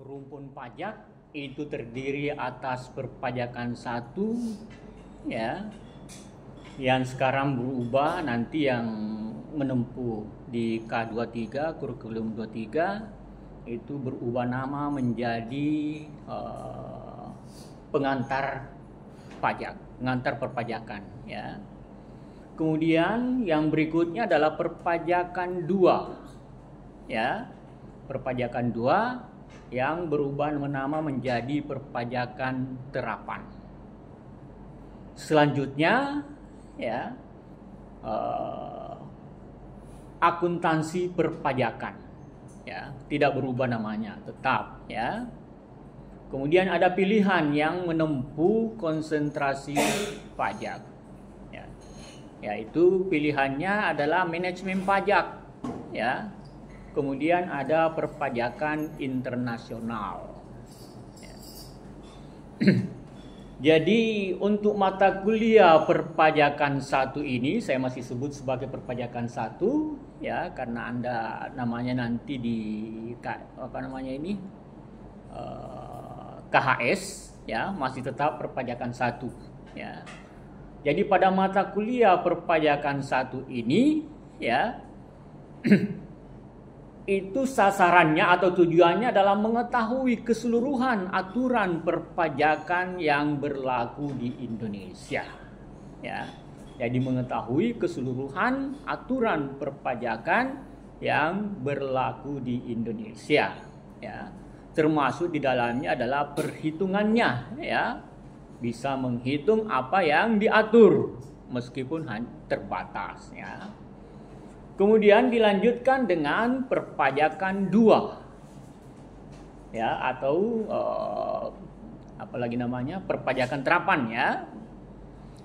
rumpun pajak itu terdiri atas perpajakan 1 ya, yang sekarang berubah nanti yang menempuh di K23 kurikulum 23 itu berubah nama menjadi pengantar pajak, pengantar perpajakan ya. Kemudian yang berikutnya adalah perpajakan 2 ya. Perpajakan 2 yang berubah nama menjadi perpajakan terapan. Selanjutnya ya, akuntansi perpajakan ya, tidak berubah namanya, tetap ya. Kemudian ada pilihan yang menempuh konsentrasi pajak ya, yaitu pilihannya adalah manajemen pajak ya. Kemudian ada perpajakan internasional ya. Jadi untuk mata kuliah perpajakan 1 ini saya masih sebut sebagai perpajakan 1 ya, karena Anda namanya nanti di KHS ya, masih tetap perpajakan 1 ya. Jadi pada mata kuliah perpajakan 1 ini ya itu sasarannya atau tujuannya adalah mengetahui keseluruhan aturan perpajakan yang berlaku di Indonesia ya. Jadi mengetahui keseluruhan aturan perpajakan yang berlaku di Indonesia ya. Termasuk di dalamnya adalah perhitungannya ya. Bisa menghitung apa yang diatur meskipun terbatas ya. Kemudian dilanjutkan dengan perpajakan 2 ya, atau apalagi namanya perpajakan terapan ya.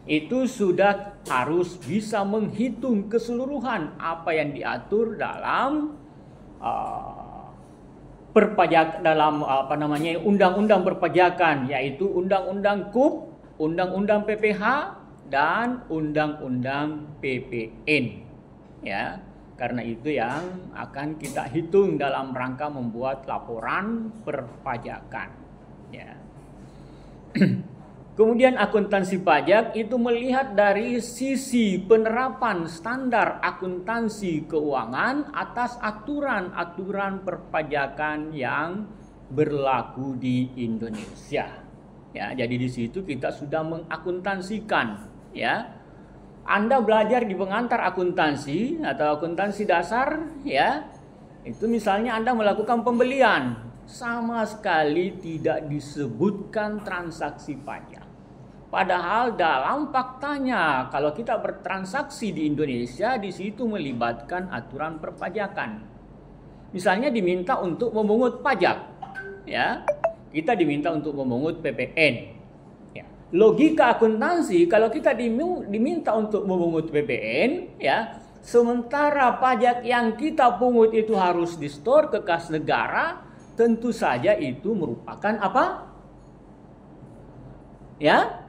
Itu sudah harus bisa menghitung keseluruhan apa yang diatur dalam dalam undang-undang perpajakan, yaitu undang-undang KUP, undang-undang PPH dan undang-undang PPN. Ya, karena itu yang akan kita hitung dalam rangka membuat laporan perpajakan. Ya. Kemudian akuntansi pajak itu melihat dari sisi penerapan standar akuntansi keuangan atas aturan-aturan perpajakan yang berlaku di Indonesia. Ya, jadi di situ kita sudah mengakuntansikan ya. Anda belajar di pengantar akuntansi atau akuntansi dasar ya, itu misalnya Anda melakukan pembelian, sama sekali tidak disebutkan transaksi pajak. Padahal dalam faktanya kalau kita bertransaksi di Indonesia, di situ melibatkan aturan perpajakan. Misalnya diminta untuk memungut pajak ya, kita diminta untuk memungut PPN. Logika akuntansi, kalau kita diminta untuk memungut PPN ya, sementara pajak yang kita pungut itu harus di-store ke kas negara, tentu saja itu merupakan apa? Ya,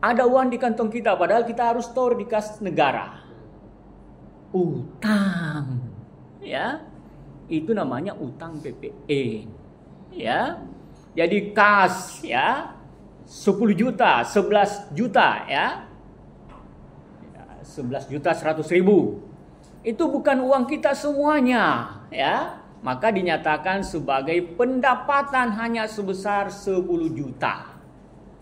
ada uang di kantong kita padahal kita harus store di kas negara. Utang ya, itu namanya utang PPN ya. Jadi kas ya 10 juta, 11 juta ya. 11 juta 100 ribu. Itu bukan uang kita semuanya ya. Maka dinyatakan sebagai pendapatan hanya sebesar 10 juta.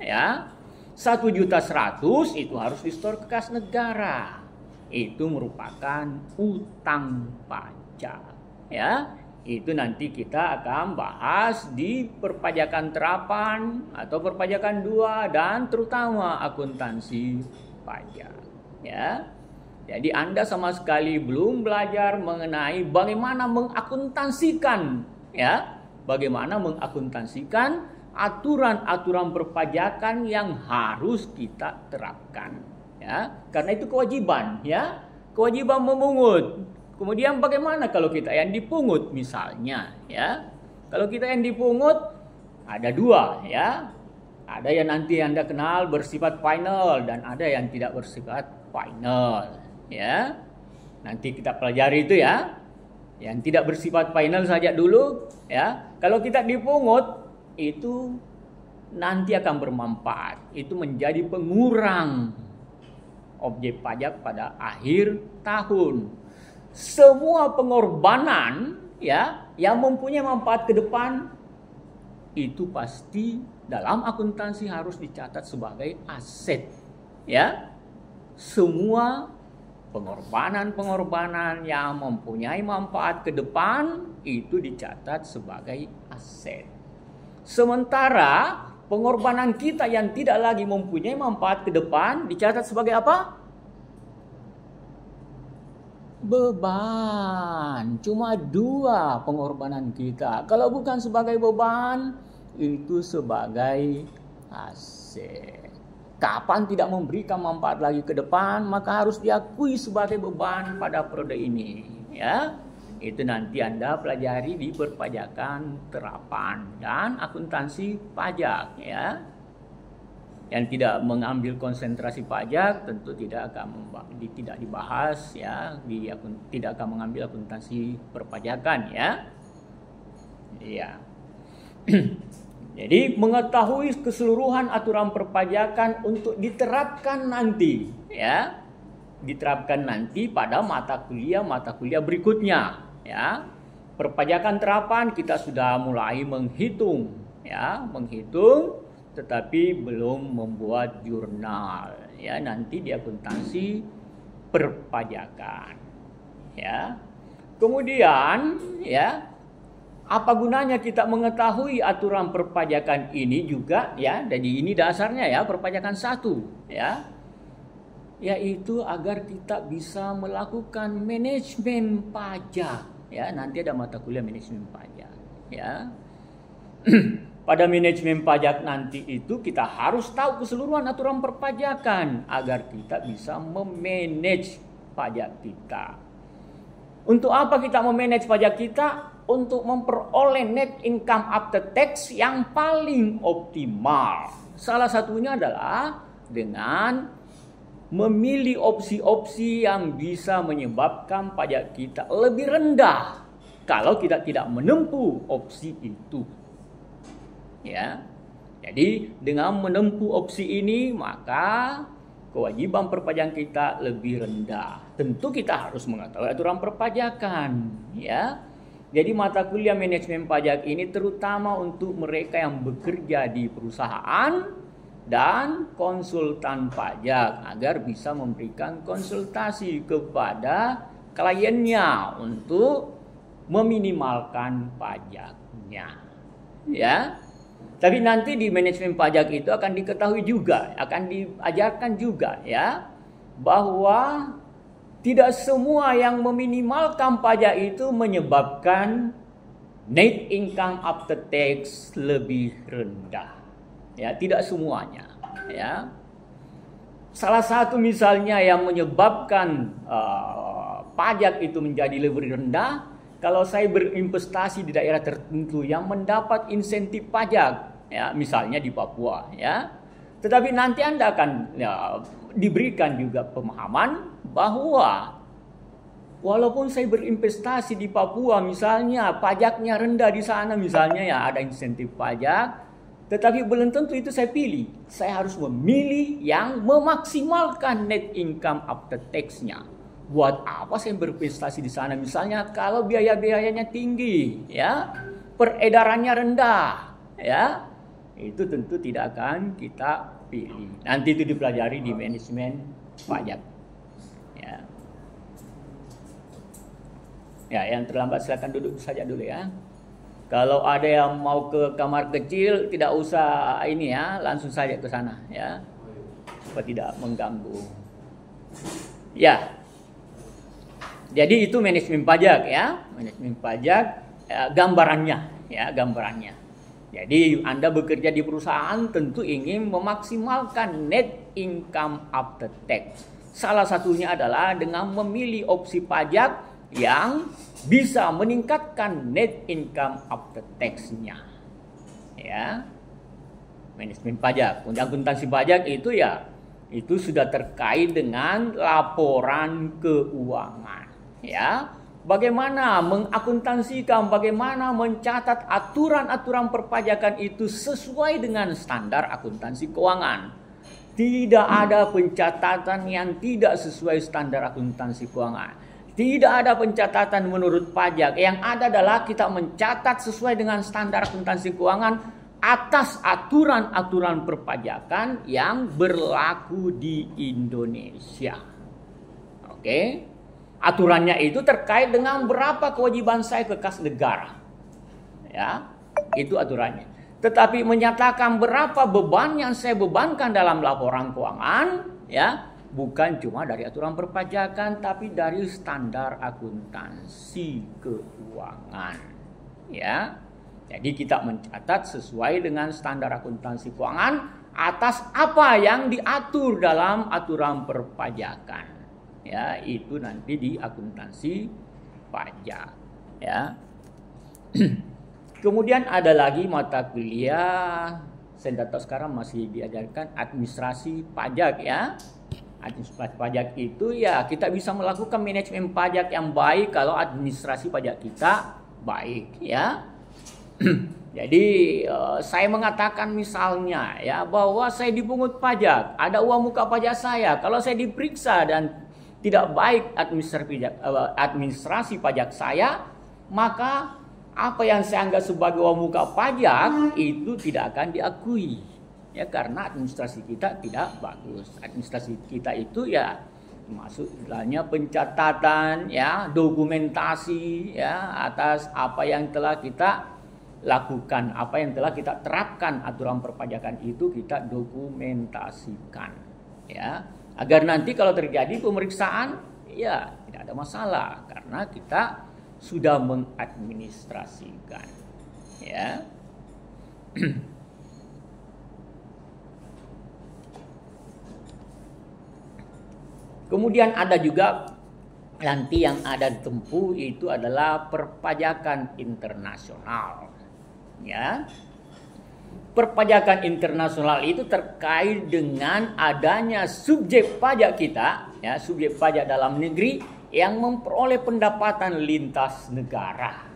Ya. 1 juta 100 itu harus di-store ke kas negara. Itu merupakan utang pajak ya. Itu nanti kita akan bahas di perpajakan terapan atau perpajakan 2 dan terutama akuntansi pajak ya. Jadi Anda sama sekali belum belajar mengenai bagaimana mengakuntansikan ya, bagaimana mengakuntansikan aturan-aturan perpajakan yang harus kita terapkan ya. Karena itu kewajiban ya, kewajiban memungut. Kemudian bagaimana kalau kita yang dipungut misalnya ya. Kalau kita yang dipungut ada 2 ya. Ada yang nanti Anda kenal bersifat final dan ada yang tidak bersifat final ya. Nanti kita pelajari itu ya. Yang tidak bersifat final saja dulu, ya. Kalau kita dipungut itu nanti akan bermanfaat. Itu menjadi pengurang objek pajak pada akhir tahun. Semua pengorbanan, ya, yang mempunyai manfaat ke depan itu pasti dalam akuntansi harus dicatat sebagai aset, ya. Semua pengorbanan yang mempunyai manfaat ke depan itu dicatat sebagai aset. Sementara pengorbanan kita yang tidak lagi mempunyai manfaat ke depan dicatat sebagai apa? Beban. Cuma 2 pengorbanan kita. Kalau bukan sebagai beban, itu sebagai aset. Kapan tidak memberikan manfaat lagi ke depan, maka harus diakui sebagai beban pada periode ini, ya. Itu nanti Anda pelajari di perpajakan terapan dan akuntansi pajak, ya. Yang tidak mengambil konsentrasi pajak tentu tidak dibahas, ya. Tidak akan mengambil akuntansi perpajakan, ya. Iya. Jadi mengetahui keseluruhan aturan perpajakan untuk diterapkan nanti, ya, diterapkan nanti pada mata kuliah berikutnya, ya. Perpajakan terapan kita sudah mulai menghitung, ya, tetapi belum membuat jurnal, ya, nanti di akuntansi perpajakan, ya. Kemudian, ya, apa gunanya kita mengetahui aturan perpajakan ini juga, ya? Jadi ini dasarnya, ya, perpajakan 1, ya. Yaitu agar kita bisa melakukan manajemen pajak, ya. Nanti ada mata kuliah manajemen pajak, ya. Pada manajemen pajak nanti itu kita harus tahu keseluruhan aturan perpajakan agar kita bisa memanage pajak kita. Untuk apa kita memanage pajak kita? Untuk memperoleh net income after tax yang paling optimal. Salah satunya adalah dengan memilih opsi-opsi yang bisa menyebabkan pajak kita lebih rendah kalau kita tidak menempuh opsi itu, ya. Jadi dengan menempuh opsi ini maka kewajiban perpajakan kita lebih rendah. Tentu kita harus mengetahui aturan perpajakan, ya. Jadi mata kuliah manajemen pajak ini terutama untuk mereka yang bekerja di perusahaan dan konsultan pajak agar bisa memberikan konsultasi kepada kliennya untuk meminimalkan pajaknya, ya. Tapi nanti di manajemen pajak itu akan diketahui juga, akan diajarkan juga, ya, bahwa tidak semua yang meminimalkan pajak itu menyebabkan net income after tax lebih rendah. Ya, tidak semuanya, ya. Salah satu misalnya yang menyebabkan pajak itu menjadi lebih rendah, kalau saya berinvestasi di daerah tertentu yang mendapat insentif pajak, ya, misalnya di Papua, ya. Tetapi nanti Anda akan, ya, diberikan juga pemahaman bahwa walaupun saya berinvestasi di Papua misalnya pajaknya rendah di sana misalnya, ya, ada insentif pajak, tetapi belum tentu itu saya pilih. Saya harus memilih yang memaksimalkan net income after tax-nya. Buat apa saya berinvestasi di sana misalnya kalau biaya-biayanya tinggi, ya, peredarannya rendah, ya. Itu tentu tidak akan kita pilih. Nanti itu dipelajari di manajemen pajak. Ya. Ya, yang terlambat silakan duduk saja dulu, ya. Kalau ada yang mau ke kamar kecil tidak usah ini, ya, langsung saja ke sana, ya. Supaya tidak mengganggu. Ya. Jadi itu manajemen pajak, ya. Manajemen pajak, ya, gambarannya, ya, gambarannya. Jadi Anda bekerja di perusahaan tentu ingin memaksimalkan net income after tax. Salah satunya adalah dengan memilih opsi pajak yang bisa meningkatkan net income after tax-nya. Ya. Manajemen pajak, akuntansi pajak itu, ya, itu sudah terkait dengan laporan keuangan, ya. bagaimana mengakuntansikan, bagaimana mencatat aturan-aturan perpajakan itu sesuai dengan standar akuntansi keuangan. Tidak ada pencatatan yang tidak sesuai standar akuntansi keuangan. Tidak ada pencatatan menurut pajak. Yang ada adalah kita mencatat sesuai dengan standar akuntansi keuangan atas aturan-aturan perpajakan yang berlaku di Indonesia. Oke. Aturannya itu terkait dengan berapa kewajiban saya ke kas negara. Ya, itu aturannya. Tetapi menyatakan berapa beban yang saya bebankan dalam laporan keuangan, ya, bukan cuma dari aturan perpajakan, tapi dari standar akuntansi keuangan. Ya, jadi kita mencatat sesuai dengan standar akuntansi keuangan atas apa yang diatur dalam aturan perpajakan. Ya, itu nanti di akuntansi pajak. Ya. Kemudian ada lagi mata kuliah, saya tidak tahu sekarang masih diajarkan administrasi pajak, ya. Administrasi pajak itu ya kita bisa melakukan manajemen pajak yang baik kalau administrasi pajak kita baik, ya. Jadi saya mengatakan misalnya ya bahwa saya dipungut pajak, ada uang muka pajak saya. Kalau saya diperiksa dan tidak baik administrasi pajak saya, maka apa yang saya anggap sebagai uang muka pajak itu tidak akan diakui, ya, karena administrasi kita tidak bagus. Administrasi kita itu ya masuk istilahnya pencatatan, ya, dokumentasi, ya, atas apa yang telah kita lakukan, apa yang telah kita terapkan aturan perpajakan itu kita dokumentasikan, ya, agar nanti kalau terjadi pemeriksaan ya tidak ada masalah karena kita sudah mengadministrasikan, ya. Kemudian ada juga nanti yang ada ditempuh itu adalah perpajakan internasional, ya. Perpajakan internasional itu terkait dengan adanya subjek pajak kita, ya, subjek pajak dalam negeri yang memperoleh pendapatan lintas negara,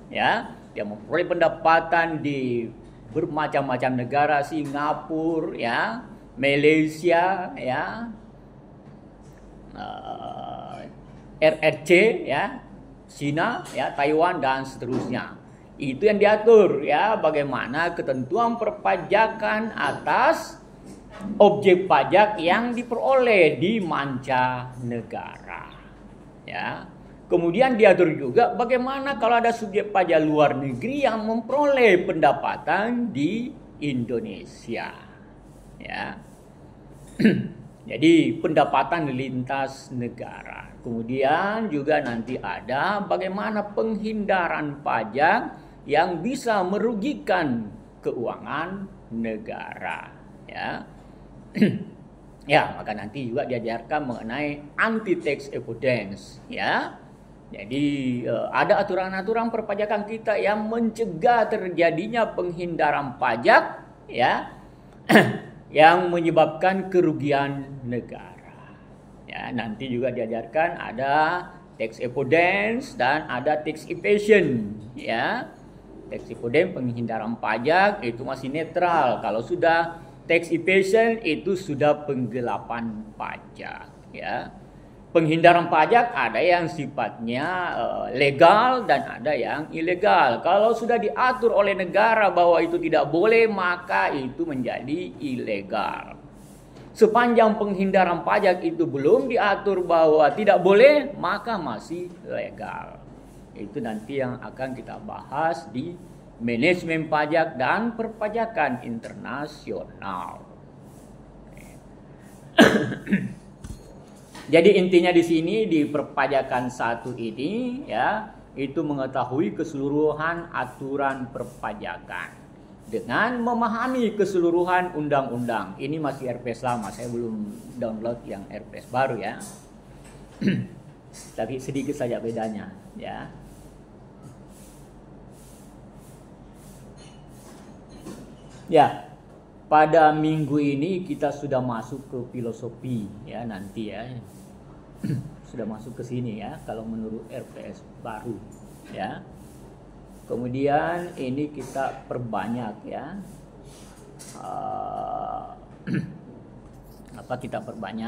ya, yang memperoleh pendapatan di bermacam-macam negara, Singapura, ya, Malaysia, ya, RRC, ya, Cina, ya, Taiwan dan seterusnya. Itu yang diatur, ya, bagaimana ketentuan perpajakan atas objek pajak yang diperoleh di mancanegara. Ya. Kemudian diatur juga bagaimana kalau ada subjek pajak luar negeri yang memperoleh pendapatan di Indonesia. Ya. Jadi pendapatan lintas negara. Kemudian juga nanti ada bagaimana penghindaran pajak yang bisa merugikan keuangan negara. Ya. Ya, maka nanti juga diajarkan mengenai anti tax avoidance, ya. Jadi ada aturan-aturan perpajakan kita yang mencegah terjadinya penghindaran pajak, ya, yang menyebabkan kerugian negara. Ya, nanti juga diajarkan ada tax avoidance dan ada tax evasion, ya. Tax avoidance penghindaran pajak itu masih netral. Kalau sudah tax evasion itu sudah penggelapan pajak, ya. Penghindaran pajak ada yang sifatnya legal dan ada yang ilegal. Kalau sudah diatur oleh negara bahwa itu tidak boleh, maka itu menjadi ilegal. Sepanjang penghindaran pajak itu belum diatur bahwa tidak boleh, maka masih legal. Itu nanti yang akan kita bahas di manajemen pajak dan perpajakan internasional. Jadi intinya di sini di perpajakan 1 ini, ya, itu mengetahui keseluruhan aturan perpajakan dengan memahami keseluruhan undang-undang. Ini masih RPS lama, saya belum download yang RPS baru, ya. Tapi sedikit saja bedanya, ya. Ya, pada minggu ini kita sudah masuk ke filosofi, ya, nanti, ya. sudah masuk ke sini ya kalau menurut RPS baru ya. Kemudian ini kita perbanyak ya. Kita perbanyak